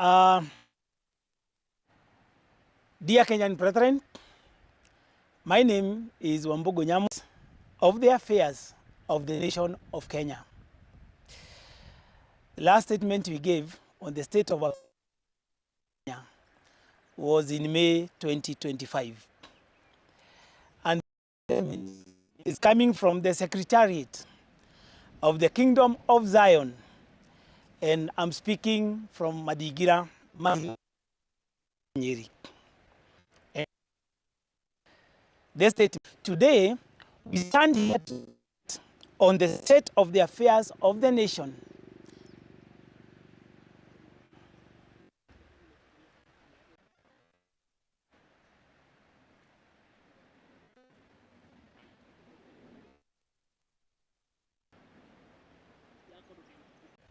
Dear Kenyan brethren, my name is Wambugu Nyamu of the affairs of the nation of Kenya. The last statement we gave on the state of Kenya was in May 2025. And is coming from the Secretariat of the Kingdom of Zion. And I'm speaking from Madigira, Nyeri. This statement. Today, we stand here on the state of the affairs of the nation.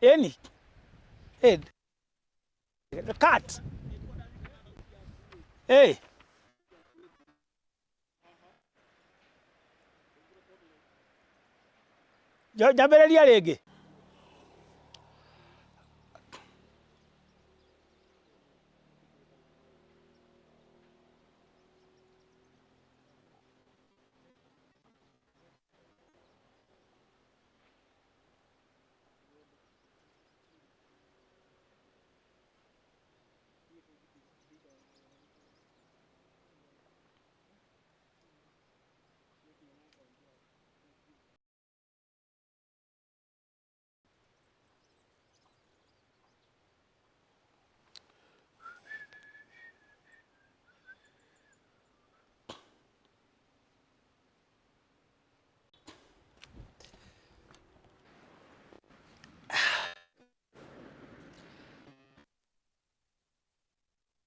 Any head, the cat. Hey. Jabereria rege.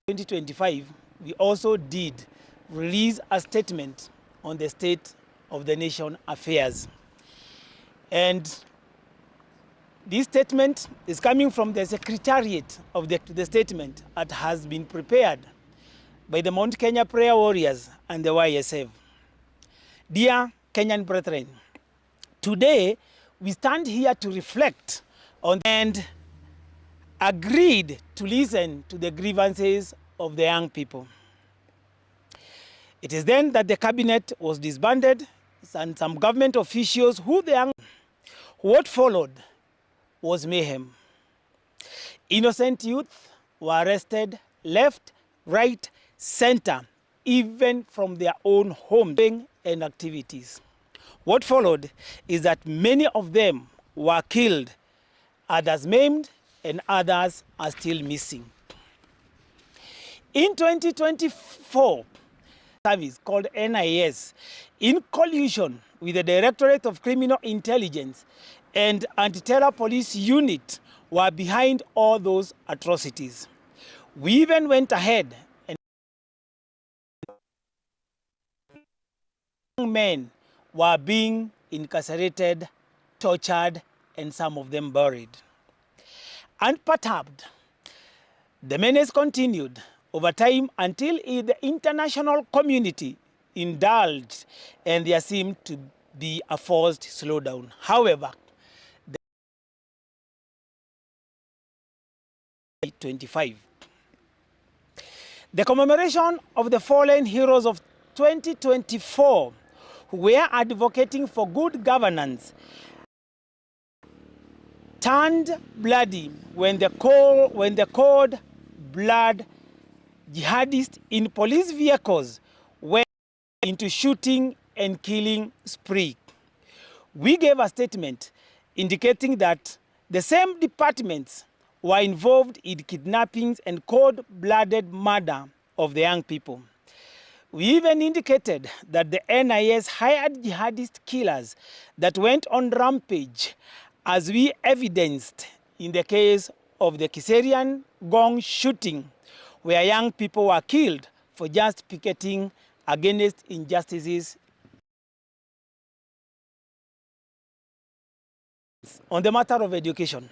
In 2025, we also did release a statement on the state of the nation affairs. And this statement is coming from the Secretariat of the statement that has been prepared by the Mount Kenya Prayer Warriors and the YSF. Dear Kenyan brethren, today we stand here to reflect on and agreed to listen to the grievances of the young people. It is then that the cabinet was disbanded and some government officials what followed was mayhem. Innocent youth were arrested left, right, center, even from their own homes and activities. What followed is that many of them were killed, others maimed, and others are still missing. In 2024, service called NIS, in collusion with the Directorate of Criminal Intelligence and Anti-Terror Police Unit, were behind all those atrocities. We even went ahead and young men were being incarcerated, tortured, and some of them buried. Unperturbed, the menace continued over time until the international community indulged and there seemed to be a forced slowdown. However, the commemoration of the fallen heroes of 2024 who were advocating for good governance turned bloody when the cold blood jihadists in police vehicles went into shooting and killing spree. We gave a statement indicating that the same departments were involved in kidnappings and cold-blooded murder of the young people. We even indicated that the NIS hired jihadist killers that went on rampage, as we evidenced in the case of the Kiserian Gong shooting, where young people were killed for just picketing against injustices. On the matter of education,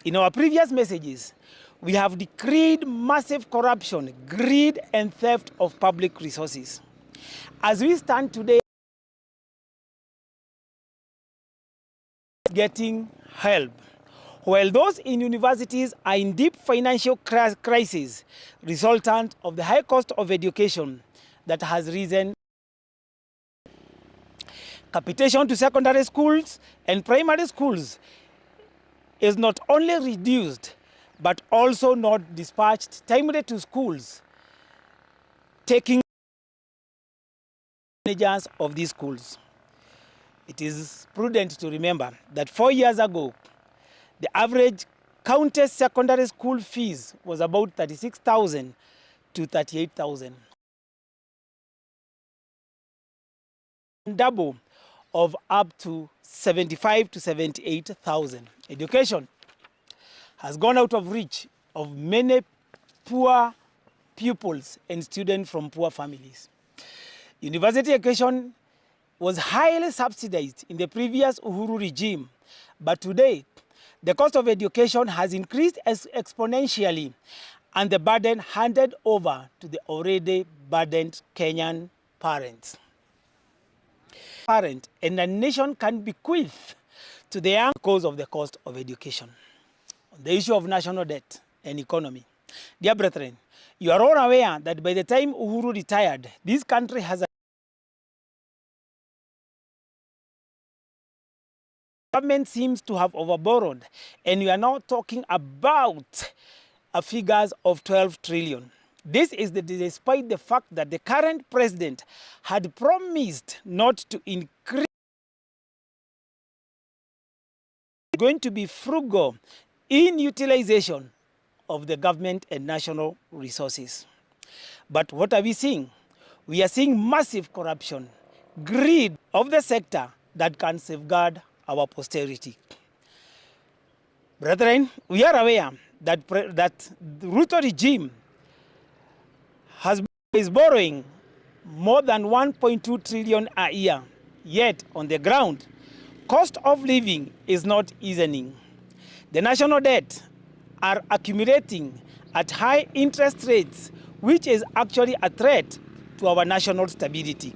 in our previous messages, we have decreed massive corruption, greed, and theft of public resources. As we stand today, getting help. while those in universities are in deep financial crisis resultant of the high cost of education that has risen. Capitation to secondary schools and primary schools is not only reduced, but also not dispatched timely to schools, taking managers of these schools. It is prudent to remember that 4 years ago, the average county secondary school fees was about 36,000 to 38,000. Double of up to 75 to 78,000. Education has gone out of reach of many poor pupils and students from poor families. University education was highly subsidized in the previous Uhuru regime, but today the cost of education has increased exponentially and the burden handed over to the already burdened Kenyan parents. And a nation can bequeath to the young because of the cost of education. On the issue of national debt and economy, dear brethren, you are all aware that by the time Uhuru retired, this country has government seems to have overborrowed, and we are now talking about figures of 12 trillion. This is despite the fact that the current president had promised not to increase, going to be frugal in utilization of the government and national resources. But what are we seeing? We are seeing massive corruption, greed of the sector that can safeguard our posterity. Brethren, we are aware that the Ruto regime is borrowing more than 1.2 trillion a year, yet on the ground, cost of living is not easing. The national debt are accumulating at high interest rates, which is actually a threat to our national stability.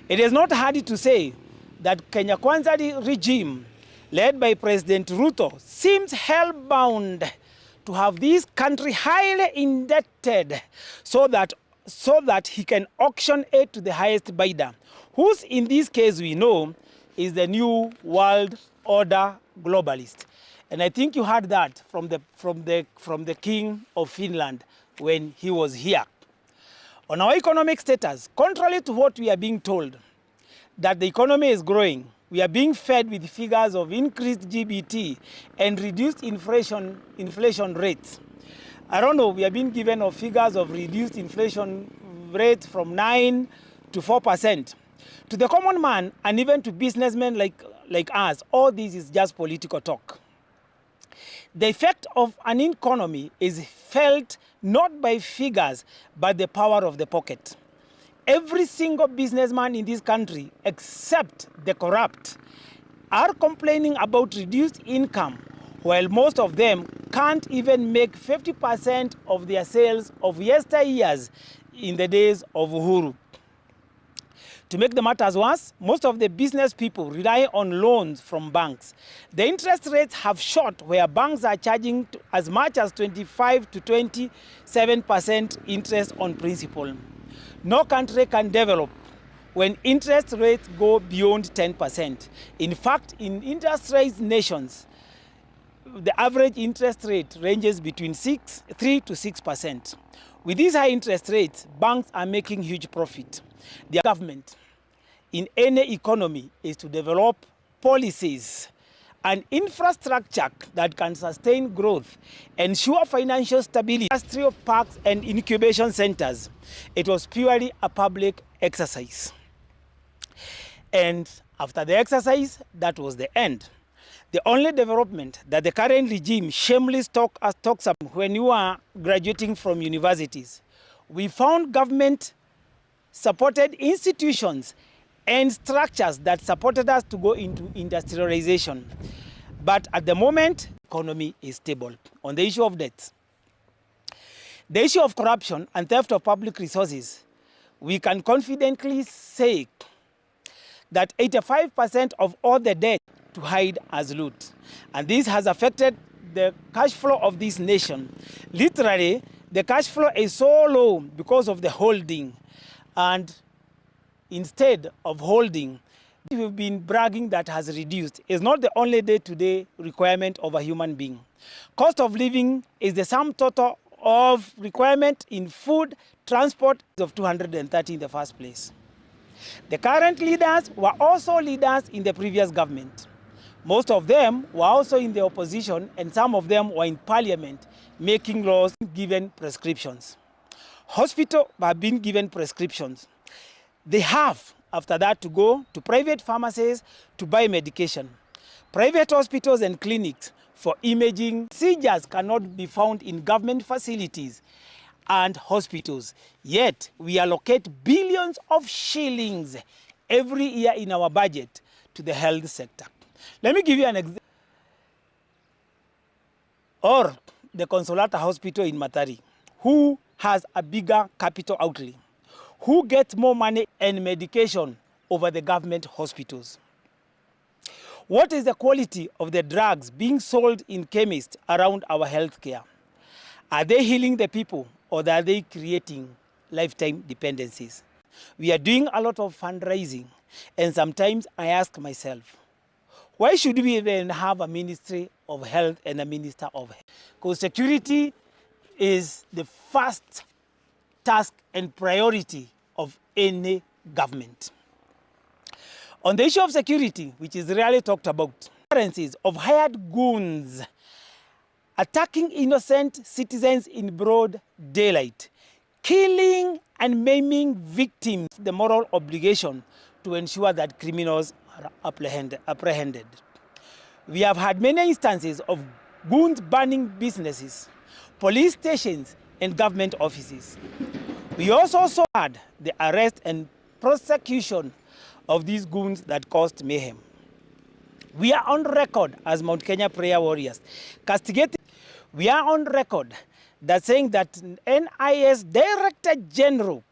It is not hard to say that Kenya Kwanza regime, led by President Ruto, seems hell-bound to have this country highly indebted so that he can auction it to the highest bidder, whose in this case we know is the new world order globalist. And I think you heard that from the King of Finland when he was here. On our economic status, contrary to what we are being told, that the economy is growing, we are being fed with figures of increased GBT and reduced inflation rates. I don't know, we are being given of figures of reduced inflation rates from 9 to 4%. To the common man and even to businessmen like us, all this is just political talk. The effect of an economy is felt not by figures, but the power of the pocket. Every single businessman in this country, except the corrupt, are complaining about reduced income, while most of them can't even make 50% of their sales of yesteryears in the days of Uhuru. To make the matters worse, most of the business people rely on loans from banks. The interest rates have shot where banks are charging as much as 25 to 27% interest on principal. No country can develop when interest rates go beyond 10%. In fact, in industrialized nations, the average interest rate ranges between 3 to 6%. With these high interest rates, banks are making huge profit. The government in any economy is to develop policies and infrastructure that can sustain growth, ensure financial stability, industrial parks and incubation centers. It was purely a public exercise. And after the exercise, that was the end. The only development that the current regime shamelessly talks about when you are graduating from universities, we found government-supported institutions and structures that supported us to go into industrialization. But at the moment, the economy is stable. On the issue of debts, the issue of corruption and theft of public resources, we can confidently say that 85% of all the debt to hide as loot. And this has affected the cash flow of this nation. Literally, the cash flow is so low because of the holding. And instead of holding, we've been bragging that has reduced. It's not the only day-to-day requirement of a human being. Cost of living is the sum total of requirement in food, transport of 230 in the first place. The current leaders were also leaders in the previous government. Most of them were also in the opposition, and some of them were in parliament making laws, given prescriptions. Hospitals have been given prescriptions. They have, after that, to go to private pharmacies to buy medication. Private hospitals and clinics for imaging. Procedures cannot be found in government facilities and hospitals. Yet, we allocate billions of shillings every year in our budget to the health sector. Let me give you an example. Or the Consolata Hospital in Matari, who has a bigger capital outlay, who gets more money and medication over the government hospitals. What is the quality of the drugs being sold in chemists around our healthcare? Are they healing the people, or are they creating lifetime dependencies? We are doing a lot of fundraising, and sometimes I ask myself, why should we even have a Ministry of Health and a Minister of Health? Because security is the first task and priority of any government. On the issue of security, which is rarely talked about, occurrences of hired goons attacking innocent citizens in broad daylight, killing and maiming victims, the moral obligation to ensure that criminals are apprehended. We have had many instances of goons burning businesses, police stations, and government offices. We also saw the arrest and prosecution of these goons that caused mayhem. We are on record as Mount Kenya prayer warriors castigating. We are on record that saying that NIS Director General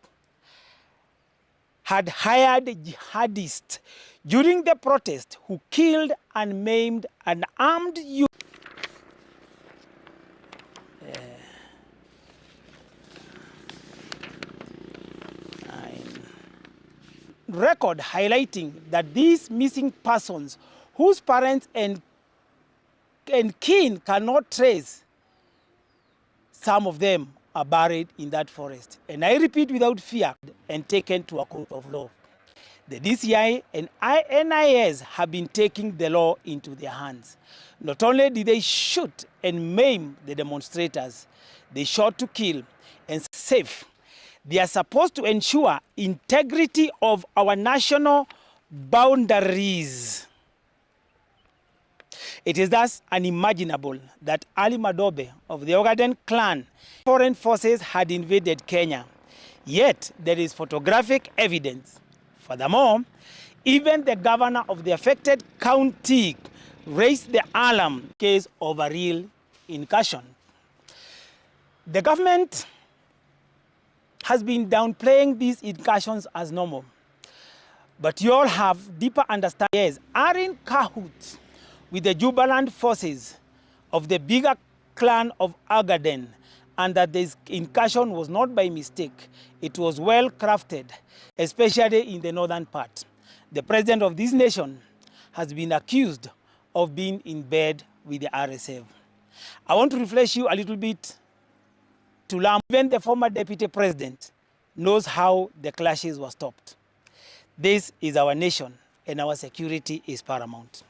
had hired jihadists during the protest who killed and maimed an armed youth. Record highlighting that these missing persons whose parents and kin cannot trace, some of them are buried in that forest. And I repeat, without fear, and taken to a court of law. The DCI and NIS have been taking the law into their hands. Not only did they shoot and maim the demonstrators, they shot to kill and save. They are supposed to ensure integrity of our national boundaries. It is thus unimaginable that Ali Madobe of the Ogaden clan, foreign forces had invaded Kenya. Yet there is photographic evidence. Furthermore, even the governor of the affected county raised the alarm in case of a real incursion. The government has been downplaying these incursions as normal. But you all have deeper understanding. Yes, are in cahoots with the Jubaland forces of the bigger clan of Agaden, and that this incursion was not by mistake. It was well crafted, especially in the northern part. The president of this nation has been accused of being in bed with the RSF. I want to refresh you a little bit to learn. Even the former deputy president knows how the clashes were stopped. This is our nation, and our security is paramount.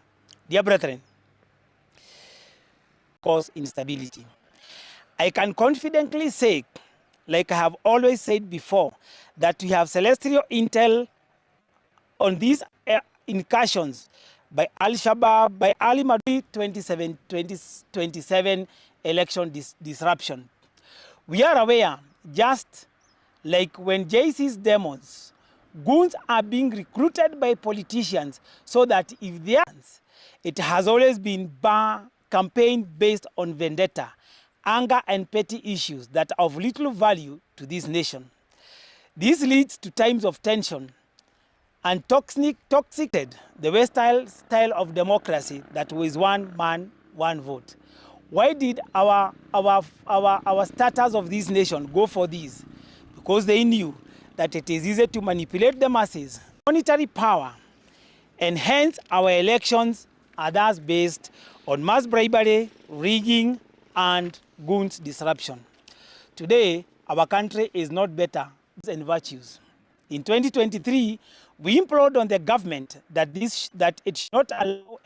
Dear brethren, cause instability. I can confidently say, like I have always said before, that we have celestial intel on these incursions by Al-Shabaab, by Ali Madri 2027 election disruption. We are aware, just like when JC's demons, goons are being recruited by politicians so that if they are, it has always been campaign based on vendetta, anger, and petty issues that are of little value to this nation. This leads to times of tension and toxic the West style of democracy that was one man, one vote. Why did our starters of this nation go for this? Because they knew that it is easy to manipulate the masses, monetary power, and hence our elections are thus based on mass bribery, rigging, and goons disruption. Today, our country is not better than virtues. In 2023, we implored on the government that it should not allow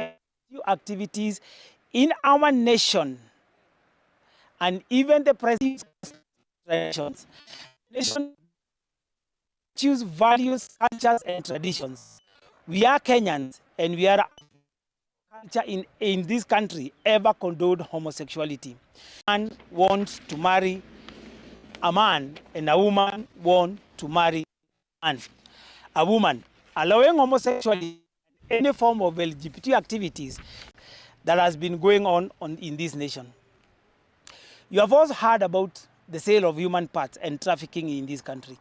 activities in our nation, and even the president's nation choose values, cultures, and traditions. We are Kenyans, and we are culture in this country ever condoned homosexuality. A man wants to marry a man, and a woman wants to marry a woman. Allowing homosexuality and any form of LGBT activities that has been going on in this nation. You have also heard about the sale of human parts and trafficking in this country.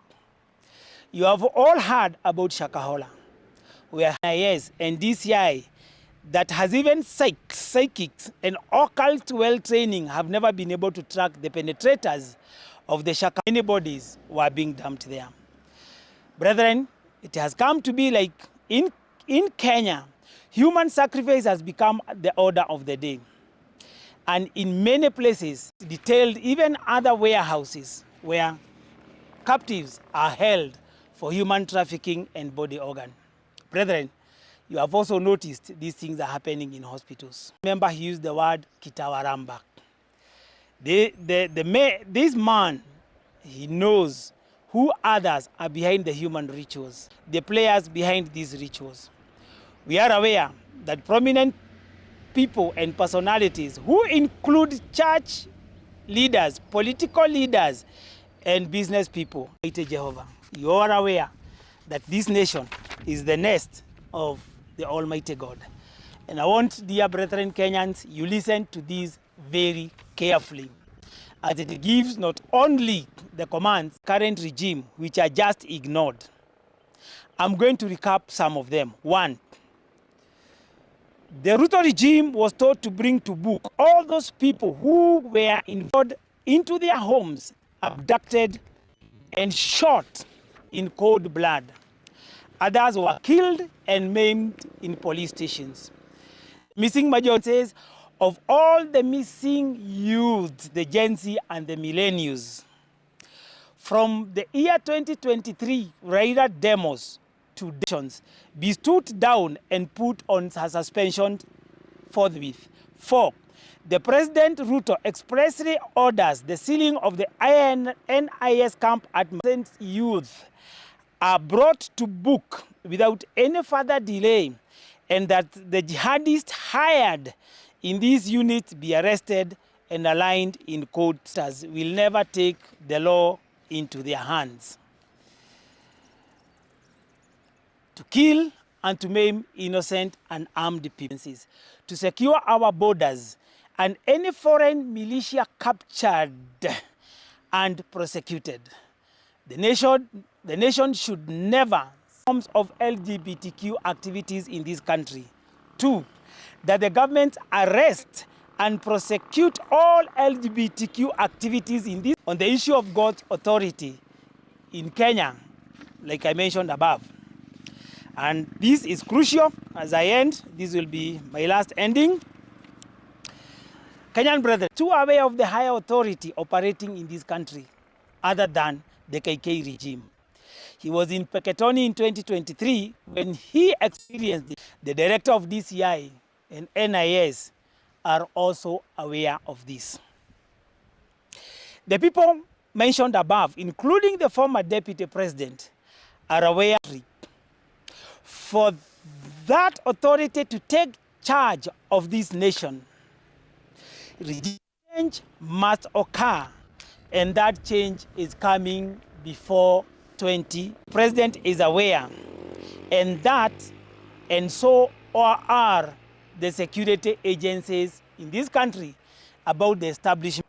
You have all heard about Shakahola, where NIS and DCI that has even psychics and occult well training have never been able to track the penetrators of the Shaka. Many bodies were being dumped there. Brethren, it has come to be like in Kenya, human sacrifice has become the order of the day. And in many places, detailed even other warehouses where captives are held for human trafficking and body organ. Brethren, you have also noticed these things are happening in hospitals. Remember, he used the word kitawaramba. This man, he knows who others are behind the human rituals, the players behind these rituals. We are aware that prominent people and personalities who include church leaders, political leaders, and business people, Jehovah, you are aware that this nation is the nest of the Almighty God. And I want, dear brethren Kenyans, you listen to this very carefully, as it gives not only the commands current regime, which are just ignored. I'm going to recap some of them. One, the Ruto regime was told to bring to book all those people who were involved into their homes, abducted and shot in cold blood. Others were killed and maimed in police stations. Missing majorities of all the missing youths, the Gen Z and the millennials. From the year 2023, Raila demos to nations be stood down and put on suspension forthwith. 4. The President Ruto expressly orders the sealing of the NIS camp at youth are brought to book without any further delay, and that the jihadists hired in these units be arrested and aligned in courts will never take the law into their hands. To kill and to maim innocent and armed people, to secure our borders, and any foreign militia captured and prosecuted. The nation should never forms of LGBTQ activities in this country. 2, that the government arrest and prosecute all LGBTQ activities in this on the issue of God's authority in Kenya, like I mentioned above. And this is crucial. As I end, this will be my last ending. Kenyan brethren, too aware of the higher authority operating in this country, other than the KK regime. He was in Peketoni in 2023 when he experienced it. The director of DCI and NIS are also aware of this. The people mentioned above, including the former deputy president, are aware for that authority to take charge of this nation. Change must occur, and that change is coming before 20. President is aware, and so are the security agencies in this country about the establishment.